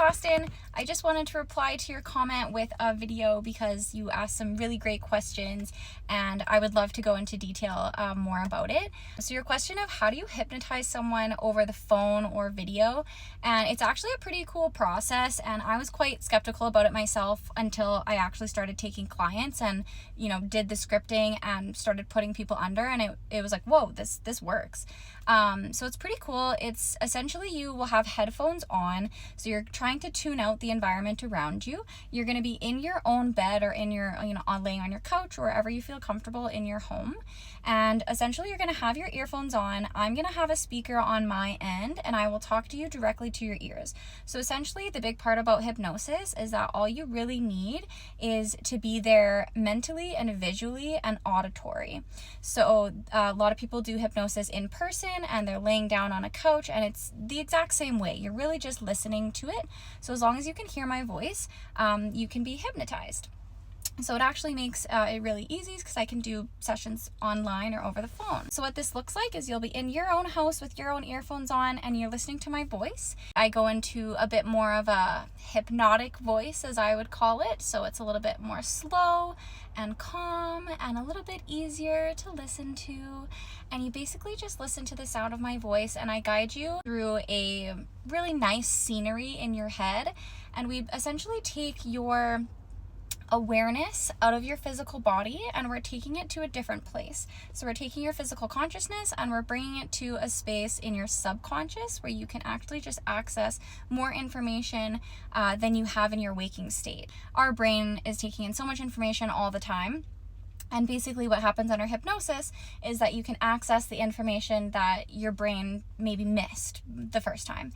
Austin. I just wanted to reply to your comment with a video because you asked some really great questions and I would love to go into detail more about it. So your question of how do you hypnotize someone over the phone or video, and it's actually a pretty cool process, and I was quite skeptical about it myself until I actually started taking clients and, you know, did the scripting and started putting people under, and it was like, whoa, this works. So it's pretty cool. It's essentially you will have headphones on, so you're trying to tune out the environment around you. You're going to be in your own bed or in your, laying on your couch or wherever you feel comfortable in your home. And essentially you're going to have your earphones on. I'm going to have a speaker on my end and I will talk to you directly to your ears. So essentially the big part about hypnosis is that all you really need is to be there mentally and visually and auditory. So a lot of people do hypnosis in person and they're laying down on a couch, and it's the exact same way. You're really just listening to it. So as long as you can hear my voice, you can be hypnotized. So it actually makes it really easy because I can do sessions online or over the phone. So what this looks like is you'll be in your own house with your own earphones on and you're listening to my voice. I go into a bit more of a hypnotic voice, as I would call it. So it's a little bit more slow and calm and a little bit easier to listen to. And you basically just listen to the sound of my voice and I guide you through a really nice scenery in your head. And we essentially take your awareness out of your physical body and we're taking it to a different place. So we're taking your physical consciousness and we're bringing it to a space in your subconscious where you can actually just access more information than you have in your waking state. Our brain is taking in so much information all the time. And basically what happens under hypnosis is that you can access the information that your brain maybe missed the first time.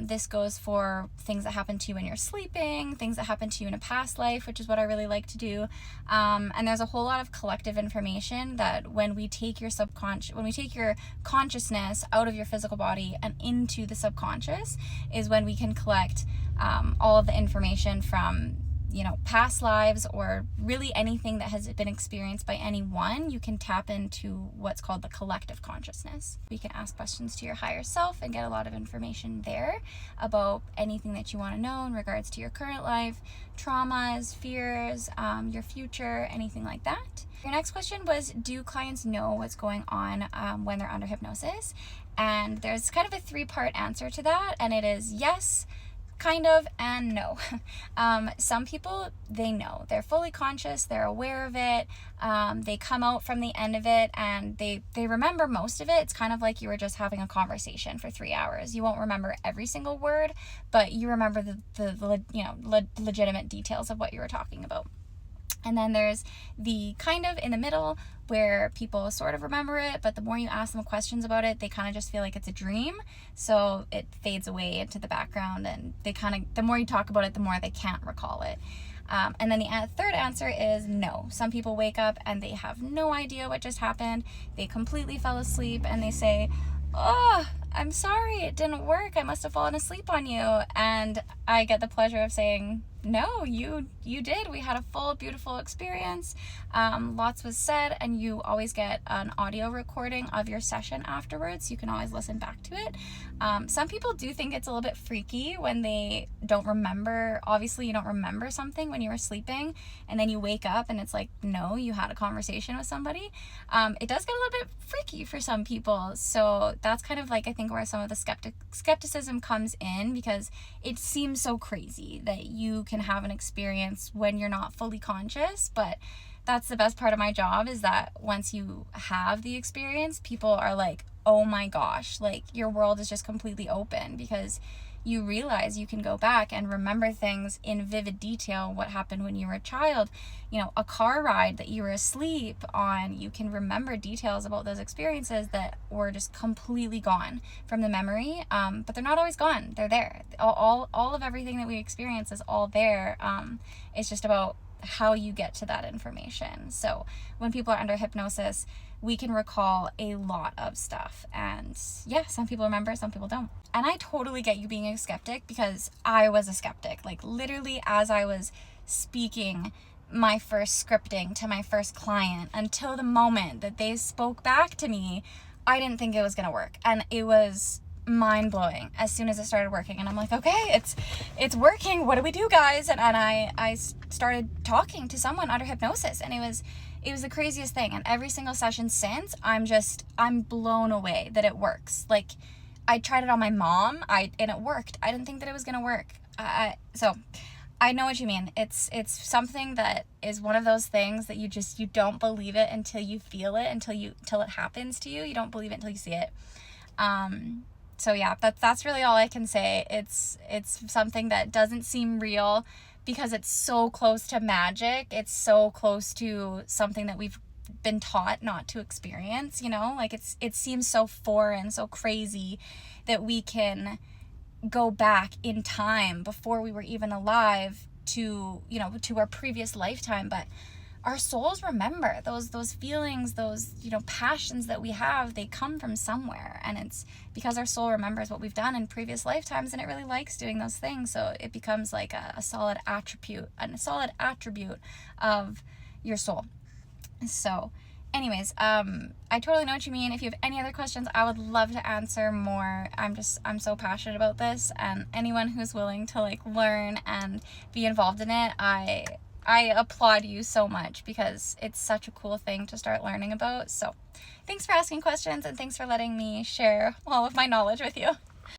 This goes for things that happen to you when you're sleeping, things that happen to you in a past life, which is what I really like to do. And there's a whole lot of collective information that when we take your consciousness out of your physical body and into the subconscious is when we can collect all of the information from past lives or really anything that has been experienced by anyone. You can tap into what's called the collective consciousness. You can ask questions to your higher self and get a lot of information there about anything that you want to know in regards to your current life, traumas, fears, your future, anything like that. Your next question was, do clients know what's going on when they're under hypnosis? And there's kind of a 3-part answer to that, and it is yes, kind of, and no. Some people, they know. They're fully conscious, they're aware of it, they come out from the end of it and they remember most of it. It's kind of like you were just having a conversation for 3 hours. You won't remember every single word, but you remember the legitimate details of what you were talking about. And then there's the kind of in the middle where people sort of remember it, but the more you ask them questions about it, they kind of just feel like it's a dream. So it fades away into the background and the more you talk about it, the more they can't recall it. And then the third answer is no. Some people wake up and they have no idea what just happened. They completely fell asleep and they say, "Oh, I'm sorry, it didn't work. I must have fallen asleep on you." And I get the pleasure of saying, no, you did. We had a full, beautiful experience. Lots was said, and you always get an audio recording of your session afterwards. You can always listen back to it. Some people do think it's a little bit freaky when they don't remember. Obviously, you don't remember something when you were sleeping, and then you wake up and it's like, no, you had a conversation with somebody. It does get a little bit freaky for some people. So that's kind of like, I think, where some of the skepticism comes in, because it seems so crazy that you can have an experience when you're not fully conscious. But that's the best part of my job, is that once you have the experience, people are like, oh my gosh, like your world is just completely open, because you realize you can go back and remember things in vivid detail. What happened when you were a child, a car ride that you were asleep on, you can remember details about those experiences that were just completely gone from the memory. But they're not always gone. They're there. All of everything that we experience is all there. It's just about how you get to that information. So when people are under hypnosis, we can recall a lot of stuff. And yeah, some people remember, some people don't. And I totally get you being a skeptic, because I was a skeptic. Like literally as I was speaking my first scripting to my first client, until the moment that they spoke back to me, I didn't think it was going to work. And it was mind-blowing as soon as it started working. And I'm like, okay, it's working. What do we do, guys? And I started talking to someone under hypnosis, and it was the craziest thing. And every single session since, I'm blown away that it works. Like, I tried it on my mom, and it worked. I didn't think that it was gonna work. So I know what you mean. It's something that is one of those things that you don't believe it until you feel it, until it happens to you. You don't believe it until you see it. So yeah, that's really all I can say. It's something that doesn't seem real because it's so close to magic. It's so close to something that we've been taught not to experience, like it seems so foreign, so crazy that we can go back in time before we were even alive to our previous lifetime. But our souls remember those feelings, those passions that we have. They come from somewhere, and it's because our soul remembers what we've done in previous lifetimes, and it really likes doing those things. So it becomes like a solid attribute of your soul. So anyways, I totally know what you mean. If you have any other questions, I would love to answer more. I'm so passionate about this, and anyone who's willing to like learn and be involved in it, I applaud you so much, because it's such a cool thing to start learning about. So thanks for asking questions, and thanks for letting me share all of my knowledge with you.